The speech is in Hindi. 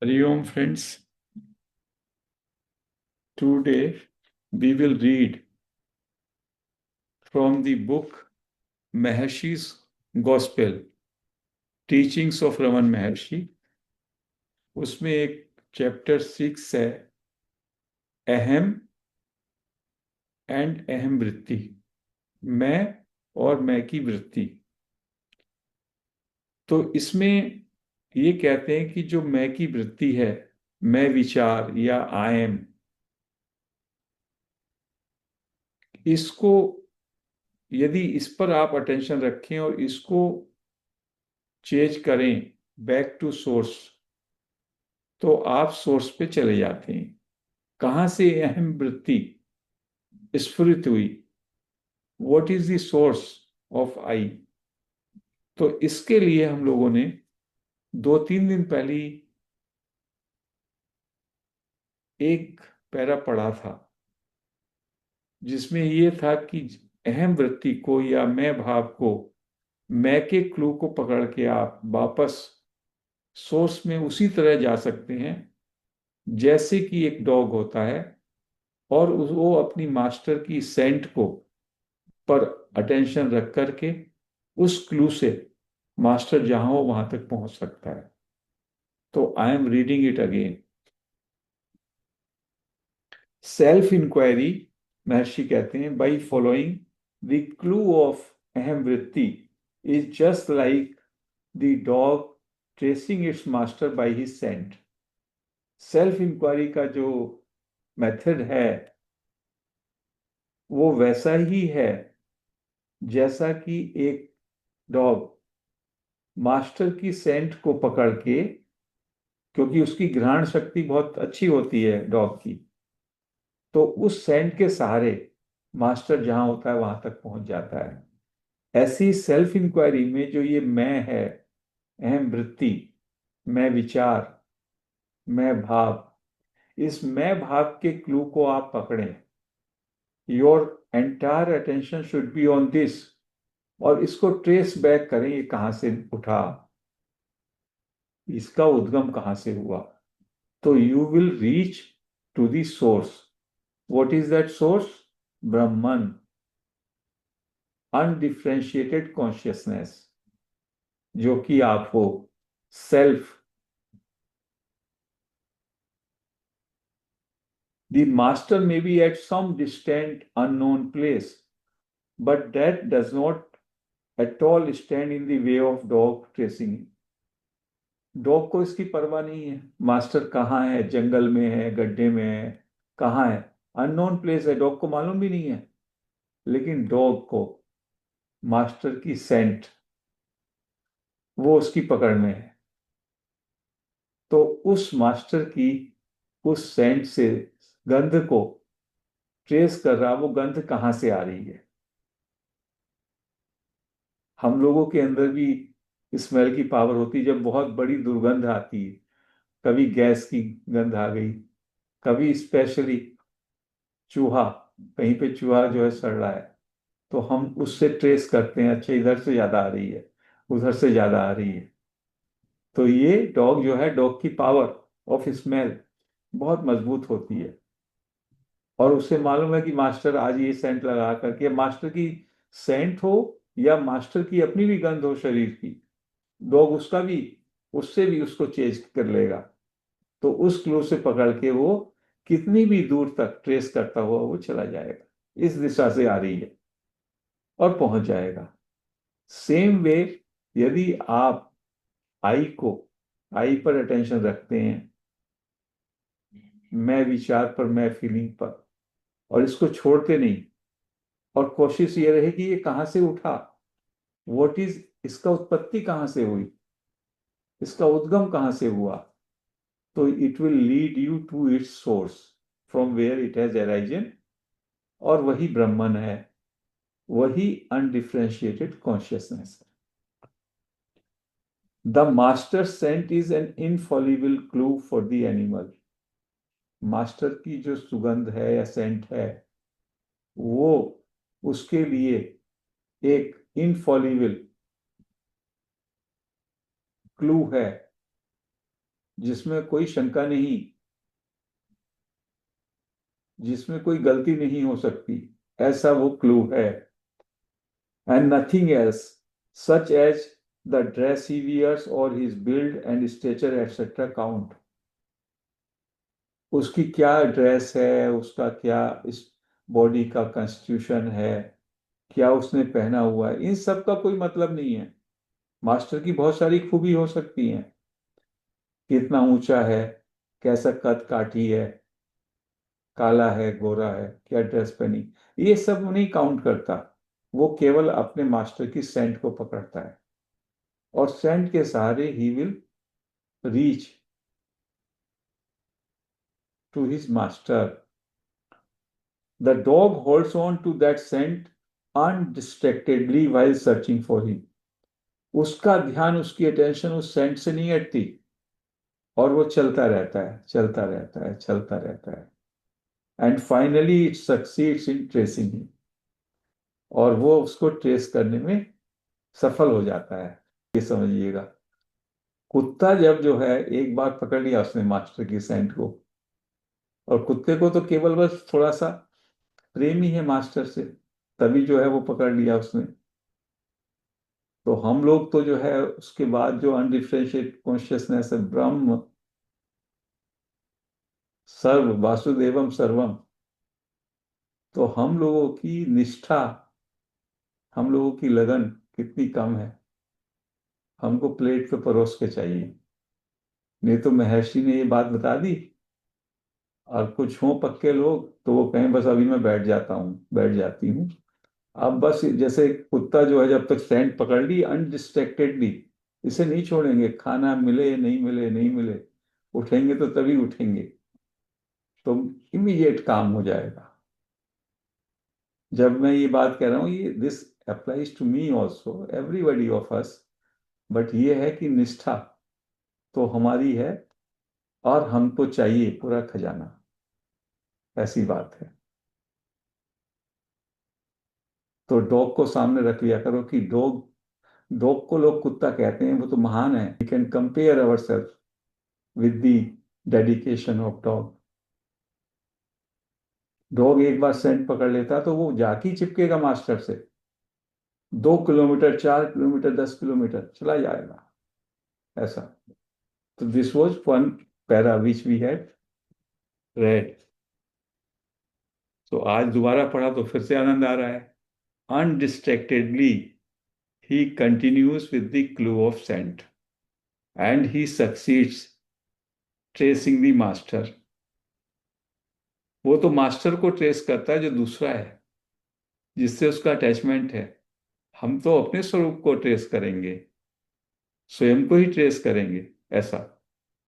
Hariom friends, today we will read from the book Maharshi's Gospel, Teachings of Raman Maharshi. उसमें एक चैप्टर 6 है, अहम एंड अहम वृत्ति, मैं और मैं की वृत्ति। तो इसमें ये कहते हैं कि जो मैं की वृत्ति है, मैं विचार या आई एम, इसको यदि इस पर आप अटेंशन रखें और इसको चेंज करें बैक टू सोर्स, तो आप सोर्स पे चले जाते हैं। कहां से अहम वृत्ति स्फुरित हुई? What is the source of I? तो इसके लिए हम लोगों ने 2-3 दिन पहले एक पैरा पढ़ा था, जिसमें ये था कि अहम वृत्ति को या मैं भाव को, मैं के क्लू को पकड़ के आप वापस सोर्स में उसी तरह जा सकते हैं जैसे कि एक डॉग होता है और वो अपनी मास्टर की सेंट को पर अटेंशन रख करके उस क्लू से मास्टर जहां हो वहां तक पहुंच सकता है। तो I am reading it again. Self inquiry, Maharshi कहते हैं, by following the clue of aham vritti is just like the dog tracing its master by his scent. Self inquiry का जो मेथड है वो वैसा ही है जैसा कि एक डॉग मास्टर की सेंट को पकड़ के, क्योंकि उसकी घ्राण शक्ति बहुत अच्छी होती है डॉग की, तो उस सेंट के सहारे मास्टर जहां होता है वहां तक पहुंच जाता है। ऐसी सेल्फ इंक्वायरी में जो ये मैं है, अहम वृत्ति, मैं विचार, मैं भाव, इस मैं भाव के क्लू को आप पकड़ें। Your entire attention should be on this, और इसको ट्रेस बैक करें, ये कहां से उठा, इसका उद्गम कहां से हुआ। तो you will reach to the source. What is that source? Brahman, undifferentiated consciousness, जो कि आप हो, self. The master may be at some distant unknown place, but that does not at all stand in the way of dog tracing. Dog को इसकी परवाह नहीं है मास्टर कहाँ है, जंगल में है, गड्ढे में है, कहाँ है, अननोन प्लेस है, डॉग को मालूम भी नहीं है। लेकिन डॉग को मास्टर की सेंट, वो उसकी पकड़ में है। तो उस मास्टर की उस सेंट से गंध को ट्रेस कर रहा, वो गंध कहाँ से आ रही है। हम लोगों के अंदर भी स्मेल की पावर होती है। जब बहुत बड़ी दुर्गंध आती है, कभी गैस की गंध आ गई, कभी स्पेशली चूहा, कहीं पे चूहा जो है सड़ रहा है, तो हम उससे ट्रेस करते हैं, अच्छा इधर से ज्यादा आ रही है, उधर से ज्यादा आ रही है। तो ये डॉग जो है, डॉग की पावर ऑफ स्मेल बहुत मजबूत होती है। और उसे मालूम है कि मास्टर आज ये सेंट लगा करके, मास्टर की सेंट हो या मास्टर की अपनी भी गंध हो शरीर की, डॉग उसका भी, उससे भी उसको चेज कर लेगा। तो उस क्लू से पकड़ के वो कितनी भी दूर तक ट्रेस करता हुआ वो चला जाएगा, इस दिशा से आ रही है, और पहुंच जाएगा। सेम वे, यदि आप आई को, आई पर अटेंशन रखते हैं, मैं विचार पर, मैं फीलिंग पर, और इसको छोड़ते नहीं, और कोशिश ये रहे कि ये कहां से उठा, व्हाट इज, इसका उत्पत्ति कहां से हुई, इसका उद्गम कहां से हुआ, तो it will lead you to its source from where it has arisen. और वही ब्रह्मन है, वही अनडिफरेंशिएटेड कॉन्शियसनेस है। The master scent is an infallible clue for the animal. Master की जो सुगंध है या सेंट है, वो उसके लिए एक इनफॉलिबल क्लू है जिसमें कोई शंका नहीं, जिसमें कोई गलती नहीं हो सकती, ऐसा वो क्लू है। And nothing else, such as the dress he wears और his build and stature etcetera count. उसकी क्या ड्रेस है, उसका क्या इस बॉडी का कंस्टिट्यूशन है, क्या उसने पहना हुआ है, इन सब का कोई मतलब नहीं है। मास्टर की बहुत सारी खूबी हो सकती हैं, कितना ऊंचा है, कैसा कद काठी है, काला है गोरा है, क्या ड्रेस पहनी, ये सब नहीं काउंट करता। वो केवल अपने मास्टर की सेंट को पकड़ता है, और सेंट के सहारे ही will reach to his master. The dog holds on to that scent undistractedly while searching for him. उसका ध्यान, उसकी अटेंशन उस सेंट से नहीं हटती, और वो चलता रहता है, चलता रहता है, चलता रहता है। And finally it succeeds in tracing him, और वो उसको ट्रेस करने में सफल हो जाता है। ये समझिएगा, कुत्ता जब जो है एक बार पकड़ लिया उसने मास्टर की सेंट को, और कुत्ते को तो केवल बस थोड़ा सा प्रेम ही है मास्टर से, तभी जो है वो पकड़ लिया उसने। तो हम लोग तो जो है उसके बाद जो अनडिफरेंशिएट कॉन्शियसनेस है, ब्रह्म सर्व वासुदेवम सर्वम, तो हम लोगों की निष्ठा, हम लोगों की लगन कितनी कम है। हमको प्लेट पे परोस के चाहिए। नहीं तो महर्षि ने ये बात बता दी, और कुछ हों पक्के लोग तो वो कहें बस अभी मैं बैठ जाता हूँ, बैठ जाती हूँ। अब बस जैसे कुत्ता जो है जब तक स्टैंड पकड़ ली अनडिस्ट्रैक्टेडली, इसे नहीं छोड़ेंगे, खाना मिले नहीं मिले नहीं मिले, उठेंगे तो तभी उठेंगे, तो इमीडिएट काम हो जाएगा। जब मैं ये बात कह रहा हूँ, ये this applies to me also, everybody of us, but ये है कि निष्ठा तो हमारी है, और हमको चाहिए पूरा खजाना, ऐसी बात है। तो डॉग को सामने रख लिया करो कि डॉग, डॉग को लोग कुत्ता कहते हैं, वो तो महान है, we can compare our self with the dedication of dog. Dog एक बार सेंट पकड़ लेता तो वो जाके ही चिपकेगा मास्टर से, 2 किलोमीटर, 4 किलोमीटर, 10 किलोमीटर चला जाएगा, ऐसा। तो this was one para which we had read. तो आज दोबारा पढ़ा तो फिर से आनंद आ रहा है। अनडिस्ट्रैक्टेडली he continues with the clue of scent, and he succeeds tracing the master। वो तो मास्टर को ट्रेस करता है जो दूसरा है, जिससे उसका अटैचमेंट है। हम तो अपने स्वरूप को ट्रेस करेंगे, स्वयं को ही ट्रेस करेंगे, ऐसा।